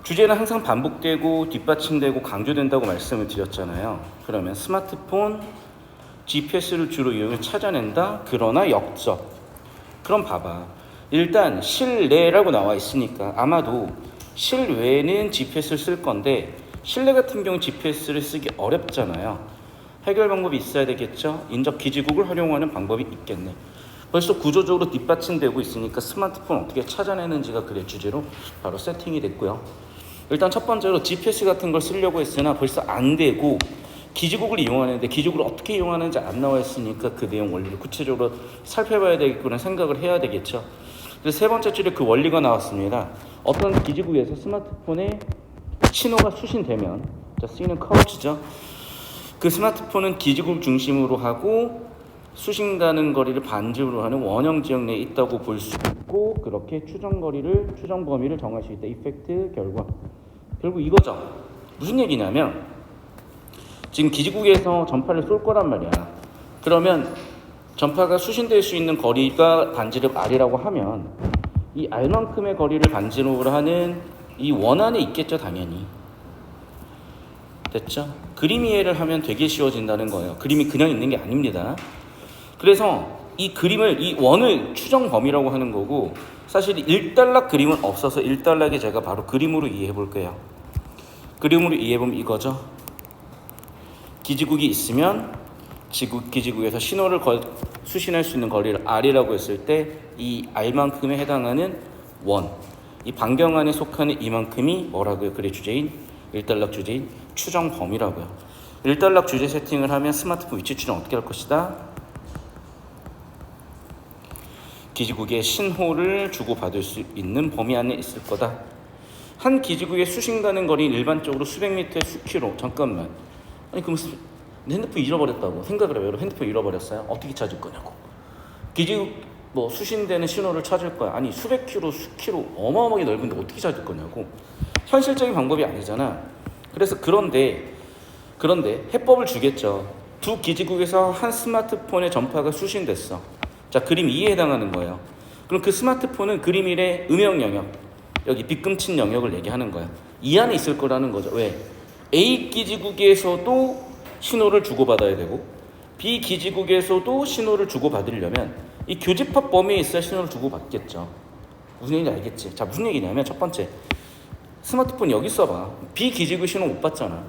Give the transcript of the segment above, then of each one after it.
주제는 항상 반복되고 뒷받침되고 강조된다고 말씀을 드렸잖아요. 그러면 스마트폰 GPS를 주로 이용해 찾아낸다. 그러나 역적. 그럼 봐봐. 일단 실내라고 나와 있으니까 아마도 실외는 GPS를 쓸 건데 실내 같은 경우 GPS를 쓰기 어렵잖아요. 해결 방법이 있어야 되겠죠. 인접 기지국을 활용하는 방법이 있겠네. 벌써 구조적으로 뒷받침되고 있으니까 스마트폰 어떻게 찾아내는지가 그래 주제로 바로 세팅이 됐고요. 일단 첫 번째로 GPS 같은 걸 쓰려고 했으나 벌써 안 되고 기지국을 이용하는데 기지국을 어떻게 이용하는지 안 나와 있으니까 그 내용 원리를 구체적으로 살펴봐야 되겠구나 생각을 해야 되겠죠. 그래서 세 번째 줄에 그 원리가 나왔습니다. 어떤 기지국에서 스마트폰에 신호가 수신되면 쓰이는 커브죠. 그 스마트폰은 기지국 중심으로 하고 수신 가는 거리를 반지름으로 하는 원형 지역 내에 있다고 볼 수 있고 그렇게 추정 범위를 정할 수 있다. 이펙트 결과. 결국 이거죠. 무슨 얘기냐면 지금 기지국에서 전파를 쏠 거란 말이야. 그러면 전파가 수신될 수 있는 거리가 반지름 R이라고 하면 이 R만큼의 거리를 반지름으로 하는 이 원 안에 있겠죠, 당연히. 됐죠? 그림 이해를 하면 되게 쉬워진다는 거예요. 그림이 그냥 있는 게 아닙니다. 그래서 이 그림을, 이 원을 추정 범위라고 하는 거고 사실 1단락 그림은 없어서 1단락에 제가 바로 그림으로 이해해 볼게요. 그림으로 이해해 보면 이거죠. 기지국이 있으면 기지국에서 신호를 수신할 수 있는 거리를 R이라고 했을 때 이 R만큼에 해당하는 원, 이 반경 안에 속하는 이만큼이 뭐라고요? 글의 주제인 1단락 주제인 추정 범위라고요. 1단락 주제 세팅을 하면 스마트폰 위치 추정 어떻게 할 것이다? 기지국의 신호를 주고받을 수 있는 범위 안에 있을 거다. 한 기지국에 수신 가는 거리는 일반적으로 수백 미터에 수킬로. 잠깐만. 아니 그럼 핸드폰 잃어버렸다고 생각을 해요. 여러분 핸드폰 잃어버렸어요? 어떻게 찾을 거냐고. 기지국 수신되는 신호를 찾을 거야. 아니 수백 킬로, 수킬로 어마어마하게 넓은데 어떻게 찾을 거냐고. 현실적인 방법이 아니잖아. 그래서 그런데 해법을 주겠죠. 두 기지국에서 한 스마트폰의 전파가 수신됐어. 자, 그림 2에 해당하는 거예요. 그럼 그 스마트폰은 그림 1의 음영 영역, 여기 빗금친 영역을 얘기하는 거야. 이 안에 있을 거라는 거죠. 왜? A 기지국에서도 신호를 주고받아야 되고 B 기지국에서도 신호를 주고받으려면 이 교집합 범위에 있어야 신호를 주고받겠죠. 무슨 얘기인지 알겠지? 자, 무슨 얘기냐면 첫 번째, 스마트폰 여기 써봐. B 기지국 신호 못 받잖아.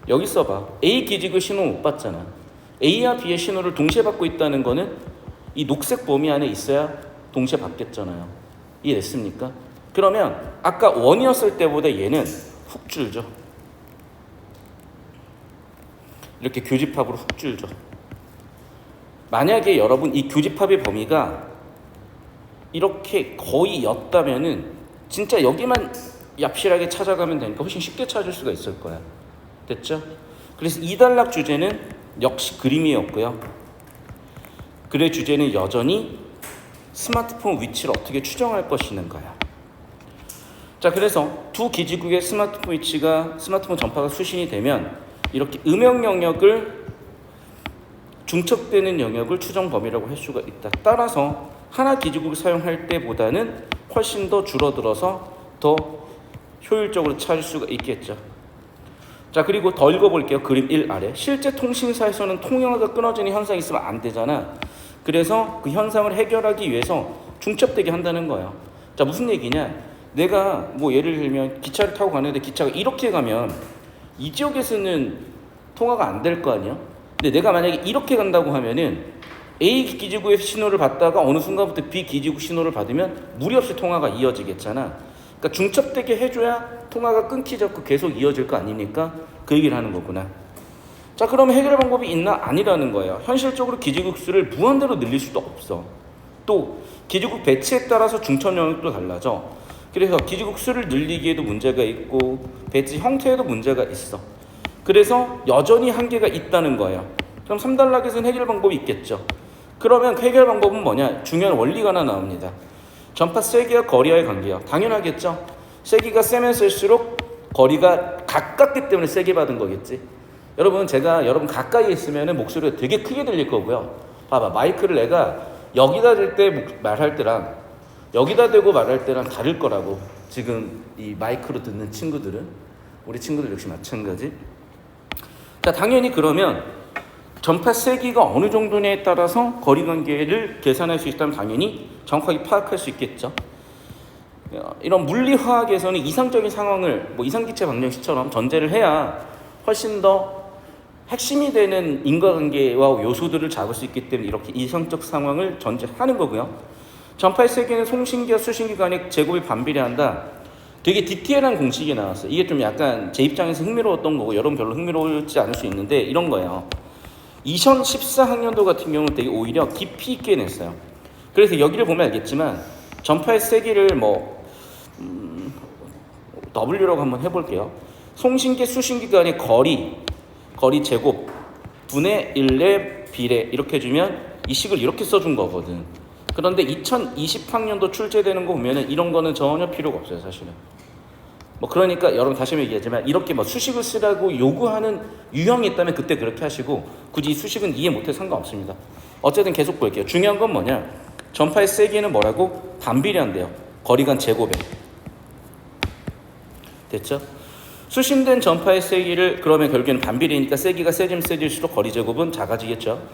여기 써봐. A 기지국 신호 못 받잖아. A와 B의 신호를 동시에 받고 있다는 거는 이 녹색 범위 안에 있어야 동시에 받겠잖아요. 이해됐습니까? 그러면 아까 원이었을 때보다 얘는 훅 줄죠. 이렇게 교집합으로 훅 줄죠. 만약에 여러분 이 교집합의 범위가 이렇게 거의 였다면은 진짜 여기만 얍실하게 찾아가면 되니까 훨씬 쉽게 찾을 수가 있을 거야. 됐죠? 그래서 2단락 주제는 역시 그림이었고요. 글의 주제는 여전히 스마트폰 위치를 어떻게 추정할 것인가야. 자, 그래서 두 기지국의 스마트폰 전파가 수신이 되면 이렇게 음영 영역을 중첩되는 영역을 추정 범위라고 할 수가 있다. 따라서 하나 기지국을 사용할 때보다는 훨씬 더 줄어들어서 더 효율적으로 찾을 수가 있겠죠. 자, 그리고 더 읽어볼게요. 그림 1 아래. 실제 통신사에서는 통화가 끊어지는 현상이 있으면 안 되잖아. 그래서 그 현상을 해결하기 위해서 중첩되게 한다는 거예요. 자, 무슨 얘기냐? 내가 예를 들면 기차를 타고 가는데 기차가 이렇게 가면 이 지역에서는 통화가 안 될 거 아니야? 근데 내가 만약에 이렇게 간다고 하면은 A 기지국에서 신호를 받다가 어느 순간부터 B 기지국 신호를 받으면 무리 없이 통화가 이어지겠잖아. 그러니까 중첩되게 해줘야 통화가 끊기지 않고 계속 이어질 거 아닙니까? 그 얘기를 하는 거구나. 자, 그럼 해결 방법이 있나? 아니라는 거예요. 현실적으로 기지국 수를 무한대로 늘릴 수도 없어. 또 기지국 배치에 따라서 중첩 영역도 달라져. 그래서 기지국 수를 늘리기에도 문제가 있고 배치 형태에도 문제가 있어. 그래서 여전히 한계가 있다는 거예요. 그럼 3단락에서는 해결 방법이 있겠죠. 그러면 그 해결 방법은 뭐냐? 중요한 원리가 하나 나옵니다. 전파 세기와 거리와의 관계요. 당연하겠죠. 세기가 세면 셀수록 거리가 가깝기 때문에 세게 받은 거겠지. 여러분, 제가 여러분 가까이 있으면 목소리가 되게 크게 들릴 거고요. 봐봐, 마이크를 내가 여기다 댈 때 말할 때랑 여기다 대고 말할 때랑 다를 거라고. 지금 이 마이크로 듣는 친구들은, 우리 친구들 역시 마찬가지. 자, 당연히 그러면 전파 세기가 어느 정도냐에 따라서 거리관계를 계산할 수 있다면 당연히 정확하게 파악할 수 있겠죠. 이런 물리화학에서는 이상적인 상황을 이상기체 방정식처럼 전제를 해야 훨씬 더 핵심이 되는 인과관계와 요소들을 잡을 수 있기 때문에 이렇게 이상적 상황을 전제하는 거고요. 전파의 세기는 송신기와 수신기 간의 제곱이 반비례한다. 되게 디테일한 공식이 나왔어요. 이게 좀 약간 제 입장에서 흥미로웠던 거고 여러분 별로 흥미로울지 않을 수 있는데 이런 거예요. 2014학년도 같은 경우는 되게 오히려 깊이 있게 냈어요. 그래서 여기를 보면 알겠지만 전파의 세기를 W라고 한번 해볼게요. 송신기, 수신기 간의 거리 제곱 분의 1의 비례 이렇게 해주면 이 식을 이렇게 써준 거거든. 그런데 2020학년도 출제되는 거 보면은 이런 거는 전혀 필요가 없어요, 사실은. 그러니까 여러분 다시 얘기하지만 이렇게 수식을 쓰라고 요구하는 유형이 있다면 그때 그렇게 하시고 굳이 수식은 이해 못해도 상관없습니다. 어쨌든 계속 볼게요. 중요한 건 뭐냐? 전파의 세기는 뭐라고? 반비례한대요. 거리간 제곱에. 됐죠? 수신된 전파의 세기를 그러면 결국에는 반비례니까 세기가 세지면 세질수록 거리 제곱은 작아지겠죠.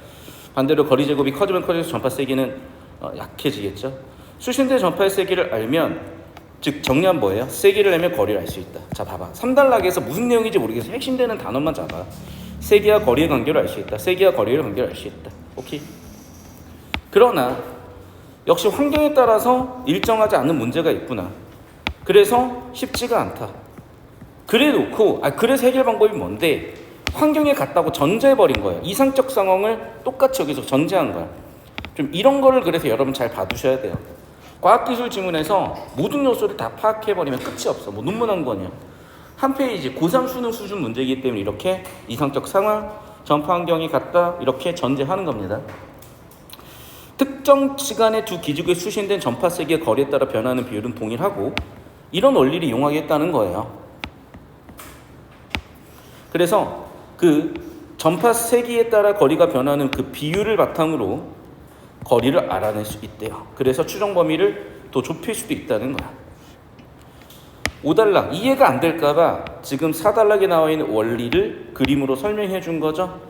반대로 거리 제곱이 커지면 커질수록 전파 세기는 약해지겠죠. 수신된 전파의 세기를 알면 즉 정리하면 뭐예요? 세기를 내면 거리를 알 수 있다. 자, 봐봐. 3단락에서 무슨 내용인지 모르겠어. 핵심되는 단어만 잡아. 세기와 거리의 관계를 알 수 있다. 세기와 거리의 관계를 알 수 있다. 오케이. 그러나 역시 환경에 따라서 일정하지 않은 문제가 있구나. 그래서 쉽지가 않다. 그래 놓고 그래서 해결 방법이 뭔데? 환경에 같다고 전제해버린 거예요. 이상적 상황을 똑같이 여기서 전제한 거야. 좀 이런 거를 그래서 여러분 잘 봐두셔야 돼요. 과학기술 지문에서 모든 요소를 다 파악해버리면 끝이 없어. 눈문 한 권이야. 한 페이지 고3 수능 수준 문제이기 때문에 이렇게 이상적 상황, 전파 환경이 같다 이렇게 전제하는 겁니다. 특정 시간에 두 기지국에 수신된 전파 세기의 거리에 따라 변하는 비율은 동일하고 이런 원리를 이용하겠다는 거예요. 그래서 그 전파 세기에 따라 거리가 변하는 그 비율을 바탕으로 거리를 알아낼 수 있대요. 그래서 추정 범위를 더 좁힐 수도 있다는 거야. 5단락 이해가 안 될까봐 지금 4단락에 나와 있는 원리를 그림으로 설명해 준 거죠.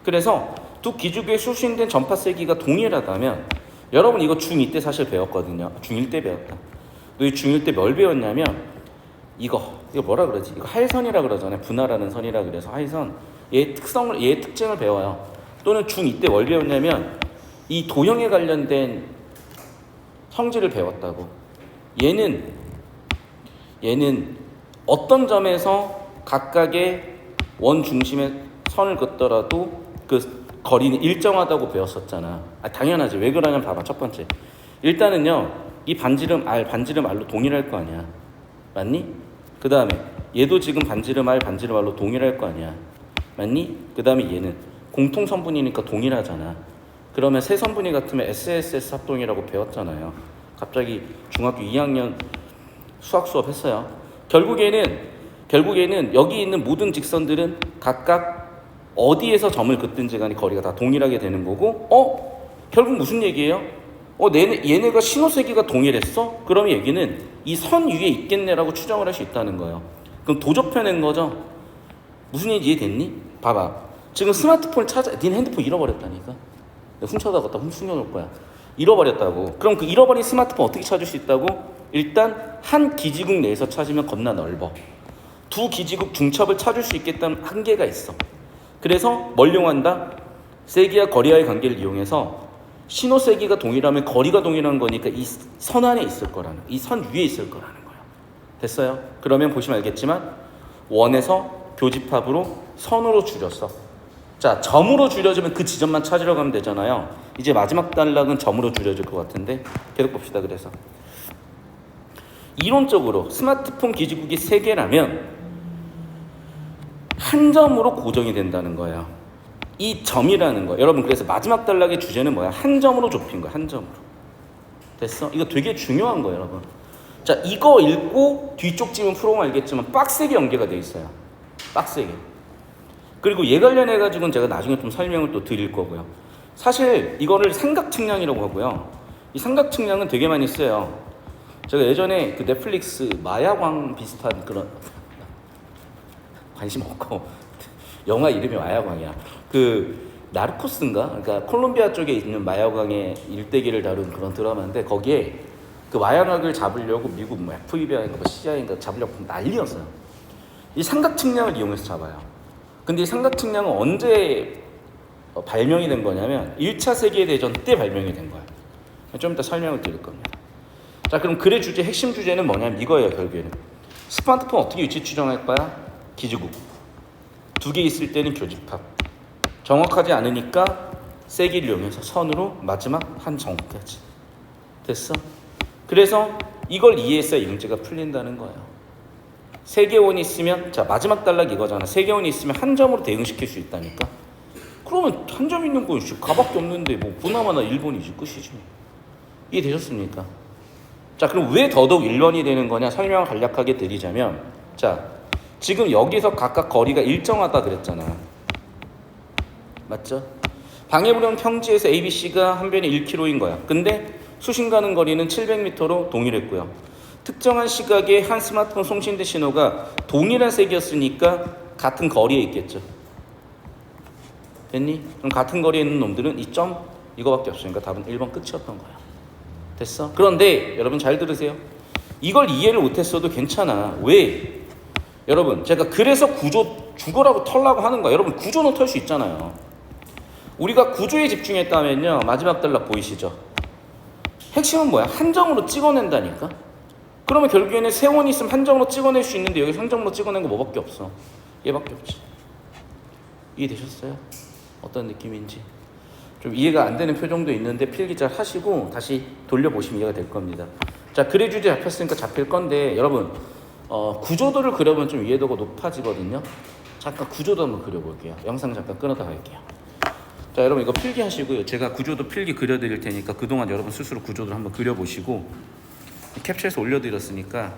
그래서 두 기지국에 수신된 전파 세기가 동일하다면 여러분 이거 중2 때 사실 배웠거든요. 중1 때 배웠다. 너희 중1 때 뭘 배웠냐면 이거 뭐라 그러지? 이거 하이선이라 그러잖아요. 분할하는 선이라 그래서 하이선. 얘의 특징을 배워요. 또는 중2 때 뭘 배웠냐면 이 도형에 관련된 성질을 배웠다고. 얘는 어떤 점에서 각각의 원 중심에 선을 긋더라도 그 거리는 일정하다고 배웠었잖아. 당연하지. 왜 그러냐면 봐봐. 첫 번째. 일단은요. 이 반지름 R로 동일할 거 아니야. 맞니? 그 다음에 얘도 지금 반지름 R로 동일할 거 아니야. 맞니? 그 다음에 얘는 공통선분이니까 동일하잖아. 그러면 세 선분이 같으면 SSS 합동이라고 배웠잖아요. 갑자기 중학교 2학년 수학 수업 했어요. 결국에는 여기 있는 모든 직선들은 각각 어디에서 점을 긋든지 간에 거리가 다 동일하게 되는 거고 결국 무슨 얘기예요? 얘네가 신호세기가 동일했어? 그럼 얘기는 이 선 위에 있겠네라고 추정을 할 수 있다는 거예요. 그럼 도접해낸 거죠. 무슨 얘기 이해됐니? 봐봐. 지금 스마트폰 니네 핸드폰 잃어버렸다니까. 훔쳐다갔다 숨겨놓을 거야. 잃어버렸다고. 그럼 그 잃어버린 스마트폰 어떻게 찾을 수 있다고? 일단 한 기지국 내에서 찾으면 겁나 넓어. 두 기지국 중첩을 찾을 수 있겠다는 한계가 있어. 그래서 뭘 이용한다? 세기와 거리와의 관계를 이용해서 신호 세기가 동일하면 거리가 동일한 거니까 이 선 안에 있을 거라는, 이 선 위에 있을 거라는 거예요. 됐어요? 그러면 보시면 알겠지만 원에서 교집합으로 선으로 줄였어. 자, 점으로 줄여주면 그 지점만 찾으러 가면 되잖아요. 이제 마지막 단락은 점으로 줄여질 것 같은데 계속 봅시다. 그래서 이론적으로 스마트폰 기지국이 3개라면 한 점으로 고정이 된다는 거예요. 이 점이라는 거. 여러분 그래서 마지막 단락의 주제는 뭐야? 한 점으로 좁힌 거야. 한 점으로. 됐어? 이거 되게 중요한 거예요, 여러분. 자, 이거 읽고 뒤쪽 지문 풀어보면 알겠지만 빡세게 연계가 돼 있어요. 빡세게. 그리고 얘 관련해가지고는 제가 나중에 좀 설명을 또 드릴 거고요. 사실 이거를 삼각측량이라고 하고요. 이 삼각측량은 되게 많이 써요. 제가 예전에 그 넷플릭스 마야광 비슷한 그런 관심 없고 영화 이름이 마야광이야. 그 나르코스인가? 그러니까 콜롬비아 쪽에 있는 마야광의 일대기를 다룬 그런 드라마인데 거기에 그 마약을 잡으려고 미국 뭐 FBI인가 뭐 CIA인가 잡으려고 난리였어요. 이 삼각 측량을 이용해서 잡아요. 근데 이 삼각 측량은 언제 발명이 된 거냐면 1차 세계대전 때 발명이 된 거예요. 좀 이따 설명을 드릴 겁니다. 자, 그럼 글의 주제, 핵심 주제는 뭐냐면 이거예요. 결국에는 스마트폰 어떻게 위치 추정할 거야? 기지국. 2개 있을 때는 교집합. 정확하지 않으니까 세기를 이용해서 선으로 마지막 한 정까지. 됐어? 그래서 이걸 이해했어야 이 문제가 풀린다는 거예요. 3개 원이 있으면, 자, 마지막 단락 이거잖아. 3개 원이 있으면 한 점으로 대응시킬 수 있다니까. 그러면 한 점 있는 거 가밖에 없는데 뭐 보나마나 1번이지 끝이지. 이해되셨습니까? 자, 그럼 왜 더더욱 1번이 되는 거냐 설명을 간략하게 드리자면, 자, 지금 여기서 각각 거리가 일정하다 그랬잖아. 맞죠? 방해부령 평지에서 ABC가 한 변에 1km인 거야. 근데 수신 가는 거리는 700m로 동일했고요. 특정한 시각에 한 스마트폰 송신대 신호가 동일한 색이었으니까 같은 거리에 있겠죠. 됐니? 그럼 같은 거리에 있는 놈들은 이 점 이거밖에 없으니까 답은 1번 끝이었던 거야. 됐어? 그런데 여러분 잘 들으세요. 이걸 이해를 못했어도 괜찮아. 왜? 여러분 제가 그래서 구조 죽어라고 털라고 하는 거야. 여러분 구조는 털 수 있잖아요. 우리가 구조에 집중했다면요, 마지막 단락 보이시죠? 핵심은 뭐야? 한 점으로 찍어낸다니까? 그러면 결국에는 세원이 있으면 한 점으로 찍어낼 수 있는데 여기 한 점으로 찍어낸 거 뭐밖에 없어? 얘밖에 없지. 이해되셨어요? 어떤 느낌인지 좀 이해가 안 되는 표정도 있는데 필기 잘 하시고 다시 돌려보시면 이해가 될 겁니다. 자, 글의 주제 잡혔으니까 잡힐 건데 여러분 구조도를 그려보면 좀 이해도가 높아지거든요. 잠깐 구조도 한번 그려볼게요. 영상 잠깐 끊어다 갈게요. 자, 여러분 이거 필기 하시고요. 제가 구조도 필기 그려드릴 테니까 그동안 여러분 스스로 구조도를 한번 그려보시고 캡처해서 올려드렸으니까